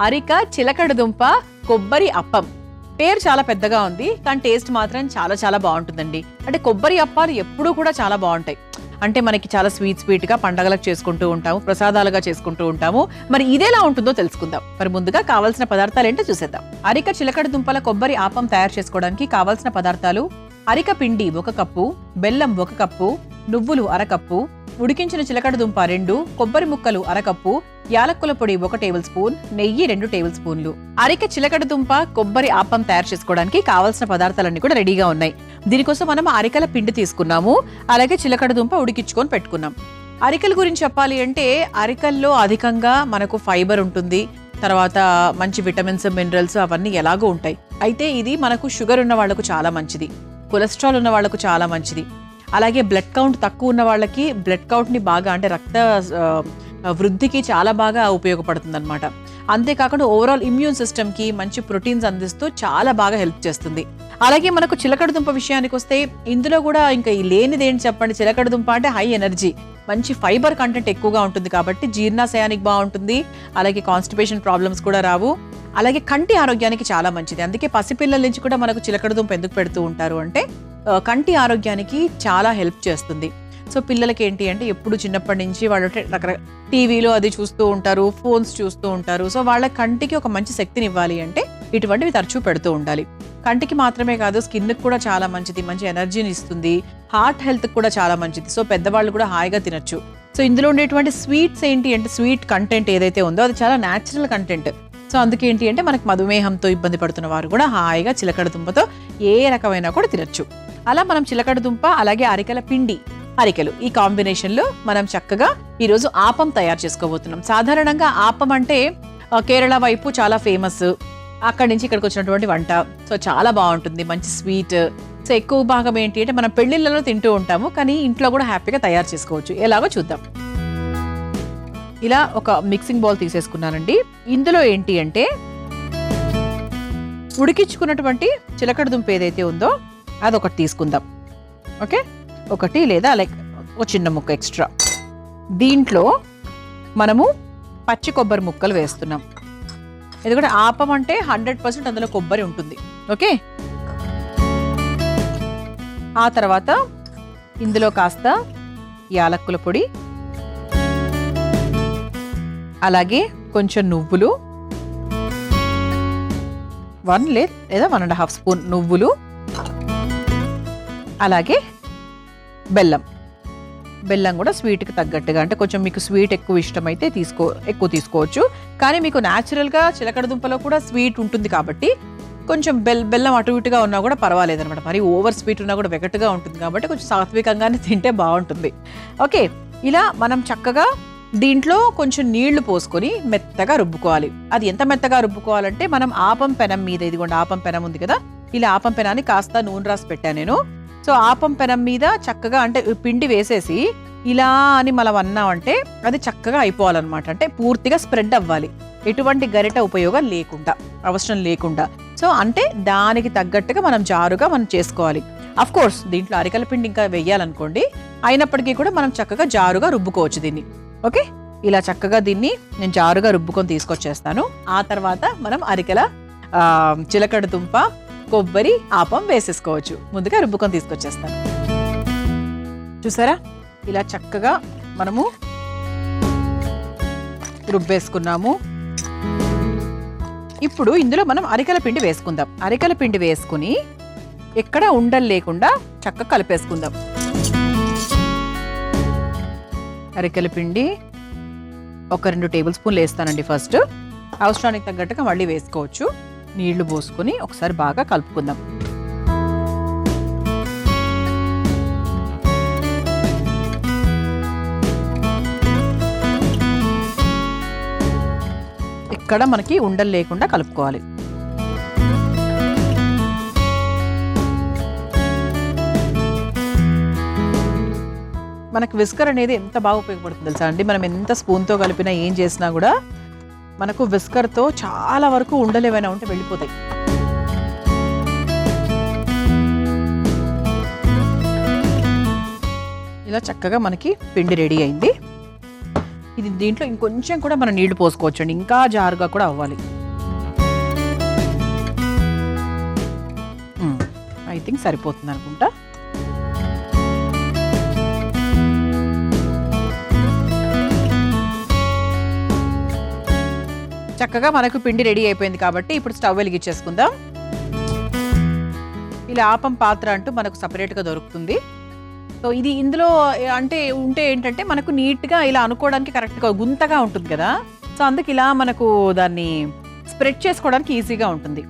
అరిక చిలకడ దుంప కొబ్బరి అప్పం. పేరు చాలా పెద్దగా ఉంది, కానీ టేస్ట్ మాత్రం చాలా చాలా బాగుంటుందండి. అంటే కొబ్బరి అప్పాలు ఎప్పుడూ కూడా చాలా బాగుంటాయి. అంటే మనకి చాలా స్వీట్ గా పండగలకు చేసుకుంటూ ఉంటాము, ప్రసాదాలుగా చేసుకుంటూ ఉంటాము. మరి ఇదేలా ఉంటుందో తెలుసుకుందాం. మరి ముందుగా కావాల్సిన పదార్థాలు ఏంటో చూసేద్దాం. అరిక చిలకడ దుంపల కొబ్బరి ఆపం తయారు చేసుకోవడానికి కావాల్సిన పదార్థాలు: అరిక పిండి 1 కప్పు, బెల్లం 1 కప్పు, నువ్వులు 1/2 కప్పు, ఉడికించిన చిలకడ దుంప 2, కొబ్బరి ముక్కలు 1/2 కప్పు, యాలక్కుల పొడి 1 టేబుల్ స్పూన్, నెయ్యి 2 టేబుల్ స్పూన్లు. అరిక చిలకడ దుంప కొబ్బరి ఆపం తయారు చేసుకోవడానికి కావాల్సిన పదార్థాలన్నీ కూడా రెడీగా ఉన్నాయి. దీనికోసం మనం అరికల పిండి తీసుకున్నాము, అలాగే చిలకడ దుంప ఉడికించుకొని పెట్టుకున్నాం. అరికల గురించి చెప్పాలి అంటే అరికల్లో అధికంగా మనకు ఫైబర్ ఉంటుంది, తర్వాత మంచి విటమిన్స్ మినరల్స్ అవన్నీ ఎలాగో ఉంటాయి. అయితే ఇది మనకు షుగర్ ఉన్న వాళ్లకు చాలా మంచిది, కొలెస్ట్రాల్ ఉన్న వాళ్లకు చాలా మంచిది, అలాగే బ్లడ్ కౌంట్ తక్కువ ఉన్న వాళ్ళకి బ్లడ్ కౌంట్ ని బాగా అంటే రక్త వృద్ధికి చాలా బాగా ఉపయోగపడుతుంది అనమాట. అంతేకాకుండా ఓవరాల్ ఇమ్యూన్ సిస్టమ్ కి మంచి ప్రోటీన్స్ అందిస్తూ చాలా బాగా హెల్ప్ చేస్తుంది. అలాగే మనకు చిలకడ దుంప విషయానికి వస్తే ఇందులో కూడా ఇంకా లేనిది ఏంటి చెప్పండి, చిలకడ దుంప అంటే హై ఎనర్జీ, మంచి ఫైబర్ కంటెంట్ ఎక్కువగా ఉంటుంది కాబట్టి జీర్ణాశయానికి బాగుంటుంది, అలాగే కాన్స్టిపేషన్ ప్రాబ్లమ్స్ కూడా రావు, అలాగే కంటి ఆరోగ్యానికి చాలా మంచిది. అందుకే పసిపిల్లల నుంచి కూడా మనకు చిలకడ దుంప ఎందుకు పెడుతూ ఉంటారు అంటే కంటి ఆరోగ్యానికి చాలా హెల్ప్ చేస్తుంది. సో పిల్లలకి ఏంటి అంటే ఎప్పుడు చిన్నప్పటి నుంచి వాళ్ళు రకరకాల టీవీలో అది చూస్తూ ఉంటారు, ఫోన్స్ చూస్తూ ఉంటారు. సో వాళ్ళ కంటికి ఒక మంచి శక్తిని ఇవ్వాలి అంటే ఇటువంటివి తరచూ పెడుతూ ఉండాలి. కంటికి మాత్రమే కాదు, స్కిన్కి కూడా చాలా మంచిది, మంచి ఎనర్జీని ఇస్తుంది, హార్ట్ హెల్త్కి కూడా చాలా మంచిది. సో పెద్దవాళ్ళు కూడా హాయిగా తినొచ్చు. సో ఇందులో ఉండేటువంటి స్వీట్స్ ఏంటి అంటే స్వీట్ కంటెంట్ ఏదైతే ఉందో అది చాలా న్యాచురల్ కంటెంట్. సో అందుకేంటి అంటే మనకి మధుమేహంతో ఇబ్బంది పడుతున్న వారు కూడా హాయిగా చిలకడ దుంపతో ఏ రకమైనా కూడా తినొచ్చు. అలా మనం చిలకడ దుంప అలాగే అరికల పిండి, అరికెలు ఈ కాంబినేషన్ లో మనం చక్కగా ఈరోజు ఆపం తయారు చేసుకోబోతున్నాం. సాధారణంగా ఆపం అంటే కేరళ వైపు చాలా ఫేమస్, అక్కడి నుంచి ఇక్కడికి వచ్చినటువంటి వంట. సో చాలా బాగుంటుంది, మంచి స్వీట్. సో ఎక్కువ భాగం ఏంటి అంటే మనం పెళ్లిళ్ళలో తింటూ ఉంటాము, కానీ ఇంట్లో కూడా హ్యాపీగా తయారు చేసుకోవచ్చు. ఎలాగో చూద్దాం. ఇలా ఒక మిక్సింగ్ బౌల్ తీసేసుకున్నానండి. ఇందులో ఏంటి అంటే ఉడికించుకున్నటువంటి చిలకడ దుంప ఏదైతే ఉందో అదొకటి తీసుకుందాం. ఓకే, ఒకటి లేదా లైక్ ఒక చిన్న ముక్క ఎక్స్ట్రా. దీంట్లో మనము పచ్చి కొబ్బరి ముక్కలు వేస్తున్నాం, ఎందుకంటే ఆపం అంటే 100% అందులో కొబ్బరి ఉంటుంది. ఓకే, ఆ తర్వాత ఇందులో కాస్త యాలక్కుల పొడి, అలాగే కొంచెం నువ్వులు, 1 లేదా 1.5 స్పూన్ నువ్వులు, అలాగే బెల్లం కూడా స్వీట్కి తగ్గట్టుగా, అంటే కొంచెం మీకు స్వీట్ ఎక్కువ ఇష్టమైతే ఎక్కువ తీసుకోవచ్చు. కానీ మీకు న్యాచురల్గా చిలకడ దుంపలో కూడా స్వీట్ ఉంటుంది కాబట్టి కొంచెం బెల్లం అటు ఇటుగా ఉన్నా కూడా పర్వాలేదు అనమాట. మరి ఓవర్ స్వీట్ ఉన్నా కూడా వెగటుగా ఉంటుంది కాబట్టి కొంచెం సాత్వికంగానే తింటే బాగుంటుంది. ఓకే, ఇలా మనం చక్కగా దీంట్లో కొంచెం నీళ్లు పోసుకొని మెత్తగా రుబ్బుకోవాలి. అది ఎంత మెత్తగా రుబ్బుకోవాలంటే మనం ఆపం పెనం మీద, ఇదిగోండి ఆపం పెనం ఉంది కదా, ఇలా ఆపం పెనాన్ని కాస్త నూనె రాసి పెట్టాను నేను. సో ఆపం పెనం మీద చక్కగా అంటే పిండి వేసేసి ఇలా అని మనం అన్నామంటే అది చక్కగా అయిపోవాలన్నమాట. అంటే పూర్తిగా స్ప్రెడ్ అవ్వాలి, ఎటువంటి గరిట ఉపయోగం లేకుండా, అవసరం లేకుండా. సో అంటే దానికి తగ్గట్టుగా మనం జారుగా మనం చేసుకోవాలి. అఫ్ కోర్స్ దీంట్లో అరికల పిండి ఇంకా వెయ్యాలనుకోండి, అయినప్పటికీ కూడా మనం చక్కగా జారుగా రుబ్బుకోవచ్చు దీన్ని. ఓకే, ఇలా చక్కగా దీన్ని నేను జారుగా రుబ్బుకొని తీసుకొచ్చేస్తాను. ఆ తర్వాత మనం అరికల చిలకడ దుంప కొబ్బరి ఆపం వేసేసుకోవచ్చు. ముందుగా రుబ్బుకొని తీసుకొచ్చేస్తాను. చూసారా, ఇలా చక్కగా మనము రుబ్బేసుకున్నాము. ఇప్పుడు ఇందులో మనం అరికల పిండి వేసుకుందాం. అరికల పిండి వేసుకుని ఎక్కడ ఉండలు లేకుండా చక్కగా కలిపేసుకుందాం. అరికెల పిండి ఒక 2 టేబుల్ స్పూన్లు వేస్తానండి. ఫస్ట్ అవసరానికి తగ్గట్టుగా మళ్ళీ వేసుకోవచ్చు. నీళ్లు పోసుకొని ఒకసారి బాగా కలుపుకుందాం. ఇక్కడ మనకి ఉండలు లేకుండా కలుపుకోవాలి. మనకు విస్కర్ అనేది ఎంత బాగా ఉపయోగపడుతుంది తెలుసా అండి. మనం ఎంత స్పూన్తో కలిపినా ఏం చేసినా కూడా మనకు విస్కర్తో చాలా వరకు ఉండలు ఏమైనా ఉంటే వెళ్ళిపోతాయి. ఇలా చక్కగా మనకి పిండి రెడీ అయింది. ఇది దీంట్లో ఇంకొంచెం కూడా మనం నీళ్లు పోసుకోవచ్చండి, ఇంకా జారుగా కూడా అవ్వాలి. ఐ థింక్ సరిపోతుంది అనుకుంటా. చక్కగా మనకు పిండి రెడీ అయిపోయింది కాబట్టి ఇప్పుడు స్టవ్ వెలిగించేసుకుందాం. ఇలా ఆపం పాత్ర అంటూ మనకు సపరేట్గా దొరుకుతుంది. సో ఇది ఇందులో అంటే ఉంటే ఏంటంటే మనకు నీట్గా ఇలా అనుకోవడానికి కరెక్ట్గా గుంతగా ఉంటుంది కదా, సో అందుకు ఇలా మనకు దాన్ని స్ప్రెడ్ చేసుకోవడానికి ఈజీగా ఉంటుంది.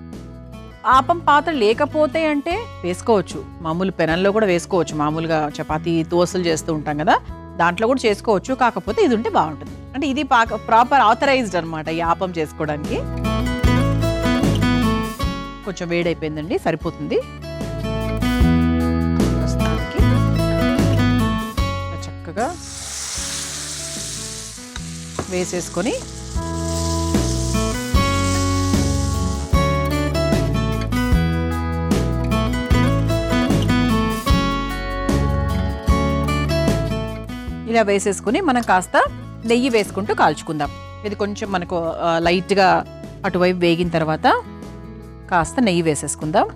ఆపం పాత్ర లేకపోతే అంటే వేసుకోవచ్చు, మామూలు పెనంలో కూడా వేసుకోవచ్చు, మామూలుగా చపాతీ దోశలు చేస్తూ ఉంటాం కదా దాంట్లో కూడా చేసుకోవచ్చు. కాకపోతే ఇది ఉంటే బాగుంటుంది, అంటే ఇది ప్రాపర్ ఆథరైజ్డ్ అనమాట ఈ ఆపం చేసుకోవడానికి. కొంచెం వేడైపోయిందండి, సరిపోతుంది. ప్రస్తుతానికి చక్కగా వేసేసుకొని ఇలా వేసేసుకుని మనం కాస్త నెయ్యి వేసుకుంటూ కాల్చుకుందాం. ఇది కొంచెం మనకు లైట్గా అటువైపు వేగిన తర్వాత కాస్త నెయ్యి వేసేసుకుందాం.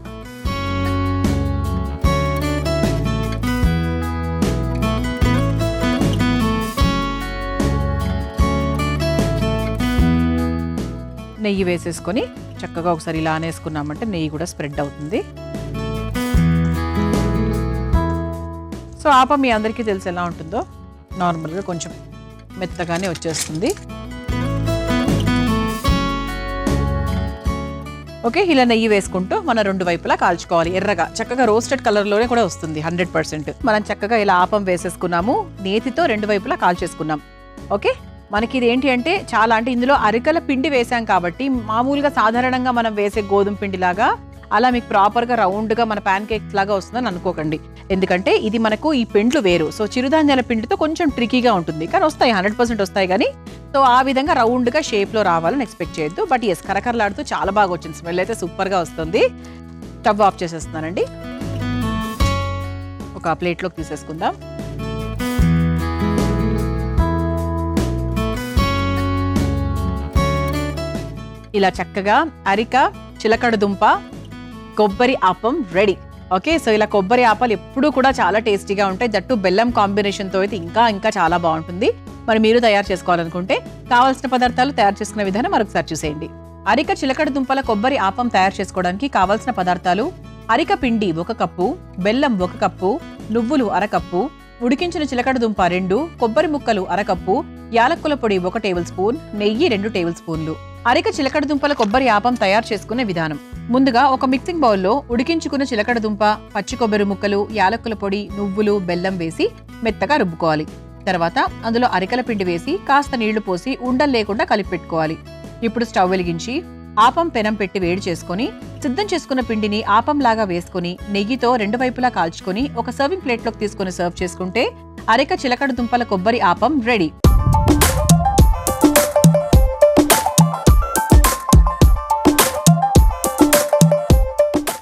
నెయ్యి వేసేసుకొని చక్కగా ఒకసారి ఇలా అనేసుకున్నామంటే నెయ్యి కూడా స్ప్రెడ్ అవుతుంది. సో ఆపం మీ అందరికీ తెలిసి ఎలా ఉంటుందో, నార్మల్గా కొంచెం మెత్తగానే వచ్చేస్తుంది. ఓకే, ఇలా నెయ్యి వేసుకుంటూ మనం రెండు వైపులా కాల్చుకోవాలి ఎర్రగా, చక్కగా రోస్టెడ్ కలర్లోనే కూడా వస్తుంది 100%. మనం చక్కగా ఇలా ఆపం వేసేసుకున్నాము, నేతితో రెండు వైపులా కాల్చేసుకున్నాం. ఓకే, మనకి ఇది ఏంటి అంటే చాలా, అంటే ఇందులో అరికల పిండి వేసాం కాబట్టి మామూలుగా సాధారణంగా మనం వేసే గోధుమ పిండి లాగా అలా మీకు ప్రాపర్గా రౌండ్గా మన ప్యాన్ కేక్స్ లాగా వస్తుందని అనుకోకండి. ఎందుకంటే ఇది మనకు ఈ పిండ్లు వేరు, సో చిరుధాన్యాల పిండితో కొంచెం ట్రికీగా ఉంటుంది, కానీ వస్తాయి 100% వస్తాయి. కానీ సో ఆ విధంగా రౌండ్గా షేప్లో రావాలని ఎక్స్పెక్ట్ చేయొద్దు. బట్ ఎస్, కరకరలాడుతూ చాలా బాగా వచ్చింది, స్మెల్ అయితే సూపర్గా వస్తుంది. స్టవ్ ఆఫ్ చేసేస్తున్నానండి, ఒక ప్లేట్లోకి తీసేసుకుందాం. ఇలా చక్కగా అరిక, చిలకడ దుంప, కొబ్బరి ఆపం రెడీ. ఓకే, సో ఇలా కొబ్బరి ఆపాలు ఎప్పుడూ కూడా చాలా టేస్టీగా ఉంటాయి, దట్టు బెల్లం కాంబినేషన్తో అయితే ఇంకా ఇంకా చాలా బాగుంటుంది. మరి మీరు తయారు చేసుకోవాలనుకుంటే కావాల్సిన పదార్థాలు తయారు చేసుకునే విధానం మరొకసారి చూసేయండి. అరిక, చిలకడ దుంపల కొబ్బరి ఆపం తయారు చేసుకోవడానికి కావాల్సిన పదార్థాలు: అరిక పిండి 1 కప్పు, బెల్లం 1 కప్పు, నువ్వులు 1/2 కప్పు, ఉడికించిన చిలకడ దుంప 2, కొబ్బరి ముక్కలు 1/2 కప్పు, యాలక్కుల పొడి 1 టేబుల్ స్పూన్, నెయ్యి 2 టేబుల్ స్పూన్లు. అరిక చిలకడ దుంపల కొబ్బరి ఆపం తయారు చేసుకునే విధానం: ముందుగా ఒక మిక్సింగ్ బౌల్లో ఉడికించుకున్న చిలకడ దుంప, పచ్చి కొబ్బరి ముక్కలు, యాలక్కుల పొడి, నువ్వులు, బెల్లం వేసి మెత్తగా రుబ్బుకోవాలి. తర్వాత అందులో అరికల పిండి వేసి కాస్త నీళ్లు పోసి ఉండలు లేకుండా కలిపి పెట్టుకోవాలి. ఇప్పుడు స్టవ్ వెలిగించి ఆపం పెనం పెట్టి వేడి చేసుకుని సిద్ధం చేసుకున్న పిండిని ఆపం లాగా వేసుకుని నెయ్యితో రెండు వైపులా కాల్చుకొని ఒక సర్వింగ్ ప్లేట్లోకి తీసుకుని సర్వ్ చేసుకుంటే అరిక చిలకడ దుంపల కొబ్బరి ఆపం రెడీ.